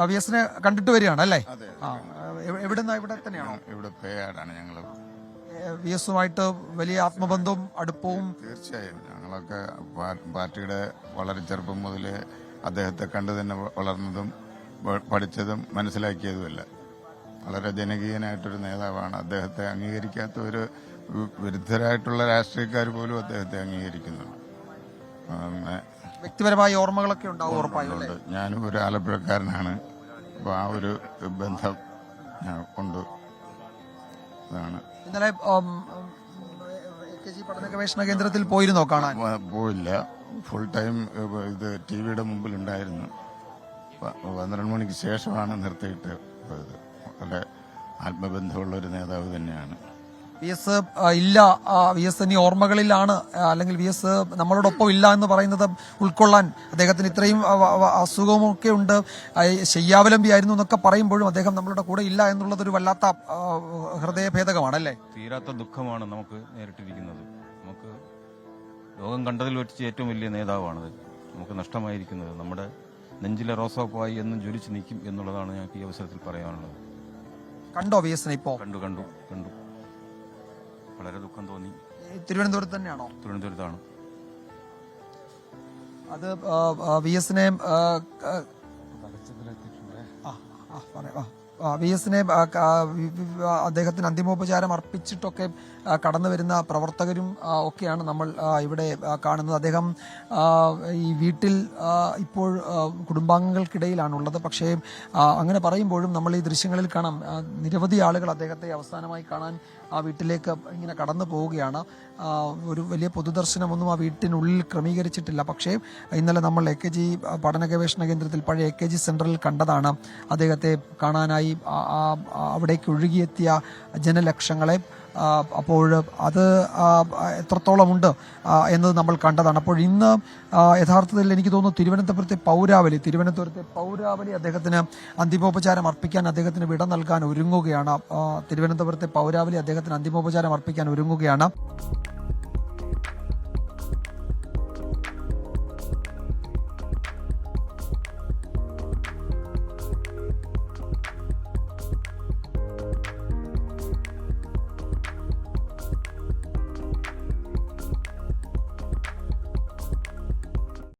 V എസിനെ കണ്ടിട്ട് വരികയാണ് അല്ലേ? ഇവിടെ തന്നെയാണോ? ഇവിടെ പേയാടാണ് ഞങ്ങൾ. വി എസുമായിട്ട് വലിയ ആത്മബന്ധവും അടുപ്പവും? തീർച്ചയായും. ഞങ്ങളൊക്കെ പാർട്ടിയുടെ വളരെ ചെറുപ്പം മുതൽ അദ്ദേഹത്തെ കണ്ടു തന്നെ വളർന്നതും പഠിച്ചതും മനസ്സിലാക്കിയതുമല്ല. വളരെ ജനകീയനായിട്ടൊരു നേതാവാണ്. അദ്ദേഹത്തെ അംഗീകരിക്കാത്ത ഒരു വിരുദ്ധരായിട്ടുള്ള രാഷ്ട്രീയക്കാർ പോലും അദ്ദേഹത്തെ അംഗീകരിക്കുന്നുണ്ട്. വ്യക്തിപരമായ ഓർമ്മകളൊക്കെ ഉണ്ടാവും ഉറപ്പായുണ്ട്. ഞാനും ഒരു ആലപ്പുഴക്കാരനാണ്. അപ്പോൾ ആ ഒരു ബന്ധം ഉണ്ട്. അതാണ്. ഇന്നലെ പഠന ഗവേഷണ കേന്ദ്രത്തിൽ പോയിരുന്നോ കാണാൻ? പോയില്ല. ഫുൾ ടൈം ഇത് ടിവിയുടെ മുമ്പിലുണ്ടായിരുന്നു. 12 മണിക്ക് ശേഷമാണ് നിർത്തിയിട്ട് പോയത്. വളരെ ആത്മബന്ധമുള്ള ഒരു നേതാവ് തന്നെയാണ്. വി എസ് ഇല്ല, വി എസ് ഇനി ഓർമ്മകളിലാണ്, അല്ലെങ്കിൽ വി എസ് നമ്മളോടൊപ്പം ഇല്ല എന്ന് പറയുന്നത് ഉൾക്കൊള്ളാൻ അദ്ദേഹത്തിന് ഇത്രയും അസുഖമൊക്കെ ഉണ്ട്, ശയ്യാവലംബിയായിരുന്നു എന്നൊക്കെ പറയുമ്പോഴും അദ്ദേഹം നമ്മളുടെ കൂടെ ഇല്ല എന്നുള്ളതൊരു വല്ലാത്ത ഹൃദയഭേദകമാണല്ലേ? തീരാത്ത ദുഃഖമാണ് നമുക്ക് നേരിട്ടിരിക്കുന്നത്. നമുക്ക് ലോകം കണ്ടതിൽ വെച്ച് ഏറ്റവും വലിയ നേതാവാണത് നമുക്ക് നഷ്ടമായിരിക്കുന്നത്. നമ്മുടെ നെഞ്ചിലെ റോസാപ്പായി എന്നും ജ്വലിച്ച് നിൽക്കും എന്നുള്ളതാണ് ഞങ്ങൾക്ക് ഈ അവസരത്തിൽ പറയാനുള്ളത്. കണ്ടോ വി എസിനെ? ഇപ്പോ കണ്ടു. വളരെ ദുഃഖം തോന്നി. തിരുവനന്തപുരത്ത് തന്നെയാണോ? തിരുവനന്തപുരത്താണ്. അത് വി എസിനെ അദ്ദേഹത്തിന് അന്തിമോപചാരം അർപ്പിച്ചിട്ടൊക്കെ കടന്നു വരുന്ന പ്രവർത്തകരും ഒക്കെയാണ് നമ്മൾ ഇവിടെ കാണുന്നത്. അദ്ദേഹം ഈ വീട്ടിൽ ഇപ്പോൾ കുടുംബാംഗങ്ങൾക്കിടയിലാണുള്ളത്. പക്ഷേ അങ്ങനെ പറയുമ്പോഴും നമ്മൾ ഈ ദൃശ്യങ്ങളിൽ കാണാം, നിരവധി ആളുകൾ അദ്ദേഹത്തെ അവസാനമായി കാണാൻ ആ വീട്ടിലേക്ക് ഇങ്ങനെ കടന്നു പോവുകയാണ്. ഒരു വലിയ പൊതുദർശനമൊന്നും ആ വീട്ടിനുള്ളിൽ ക്രമീകരിച്ചിട്ടില്ല. പക്ഷേ ഇന്നലെ നമ്മൾ AKG പഠന ഗവേഷണ കേന്ദ്രത്തിൽ പഴയ AKG സെന്ററിൽ കണ്ടതാണ് അദ്ദേഹത്തെ കാണാനായി അവിടേക്ക് ഒഴുകിയെത്തിയ ജനലക്ഷങ്ങളെ. അപ്പോൾ അത് എത്രത്തോളമുണ്ട് എന്നത് നമ്മൾ കണ്ടതാണ്. അപ്പോൾ ഇന്ന് യഥാർത്ഥത്തിൽ എനിക്ക് തോന്നുന്നു തിരുവനന്തപുരത്തെ പൗരാവലി അദ്ദേഹത്തിന് അന്തിമോപചാരം അർപ്പിക്കാൻ, അദ്ദേഹത്തിന് വിട നൽകാൻ ഒരുങ്ങുകയാണ്. തിരുവനന്തപുരത്തെ പൗരാവലി അദ്ദേഹത്തിന് അന്തിമോപചാരം അർപ്പിക്കാൻ ഒരുങ്ങുകയാണ്.